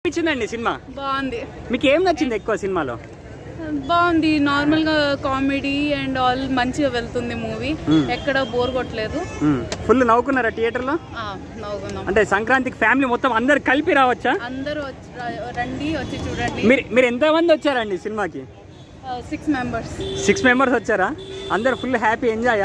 ఇచ్చిందండి cinema? బాగుంది. మీకు ఏం నచ్చింది ఎక్కువ సినిమాలో? బాగుంది, నార్మల్ గా కామెడీ అండ్ ఆల్ మంచిగా వెళ్తుంది మూవీ, ఎక్కడ బోర్ కొట్టలేదు. ఫుల్ నవ్వుకున్నారా థియేటర్ లో? నవ్వుకున్నాం. అంటే సంక్రాంతికి ఫ్యామిలీ మొత్తం అందరు కలిపి రావచ్చా? అందరూ రండి, వచ్చి చూడండి. మీరు ఎంత మంది వచ్చారండి సినిమాకి? 6 members. 6 members వచ్చారా? అందరు ఫుల్ హ్యాపీ ఎంజాయ్?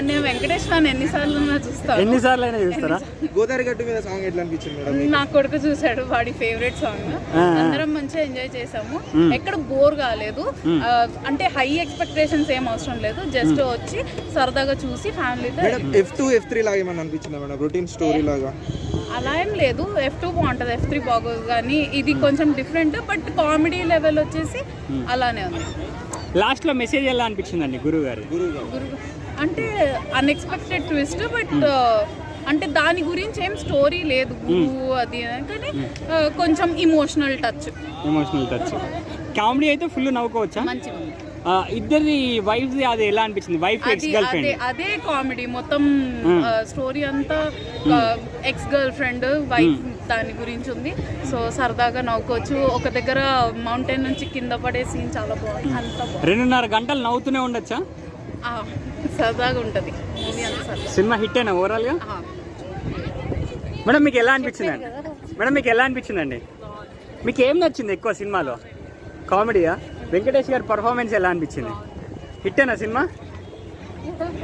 నేను వెంకటేష్ ఫ్యాన్, ఎన్నిసార్లు చూస్తారా? గోదావరి గట్టు మీద సాంగ్ ఎట్లా అనిపించింది? నా కొడుకు చూసాడు, వాడి ఫేవరెట్ సాంగ్. అందరం మంచిగా ఎంజాయ్ చేసాము, ఎక్కడ బోర్ కాలేదు. అంటే హై ఎక్స్పెక్టేషన్స్ ఏం అవసరం లేదు, జస్ట్ వచ్చి సరదాగా చూసి ఫ్యామిలీతో. F2 F3 లాగా ఏమన్నా అనిపించిందా మేడం? రొటీన్ స్టోరీ లాగా అలా ఏం లేదు. F2 బాగుంటుంది, F3 బాగోదు, కానీ ఇది కొంచెం డిఫరెంట్. బట్ కామెడీ లెవెల్ వచ్చేసి అలానే ఉంది. లాస్ట్ లో మెసేజ్ ఎలా అనిపించిందండి గురువు గారు? అంటే అన్ఎక్స్పెక్టెడ్ ట్విస్ట్, బట్ అంటే దాని గురించి ఏం స్టోరీ లేదు గురువు అది, కానీ కొంచెం ఇమోషనల్ టచ్. కామెడీ అయితే ఫుల్ నవ్వుకోవచ్చా? మంచిగా ఉంది. ఇద్దరి వైఫ్ అది ఎలా అనిపించింది? వైఫ్ ఎక్స్ గర్ల్ ఫ్రెండ్, అదే కామెడీ మొత్తం. స్టోరీ అంతా ఎక్స్ గర్ల్ ఫ్రెండ్ వైఫ్ దాని గురించి ఉంది. సో సరదాగా నవ్వుకోవచ్చు. ఒక దగ్గర మౌంటైన్ నుంచి కింద పడే సీన్ చాలా బాగుంది. అంత 2.5 గంటలు నవ్వుతూనే ఉండొచ్చా? సరదాగా ఉంటుంది మూవీ అంతా. సినిమా హిట్ అయినా ఓవరాల్ గా? మేడం మీకు ఎలా అనిపించిందండి? మీకు ఏం నచ్చింది ఎక్కువ సినిమాలో? కామెడీయా? వెంకటేష్ గారి పర్ఫార్మెన్స్ ఎలా అనిపించింది? హిట్ అయినా సినిమా?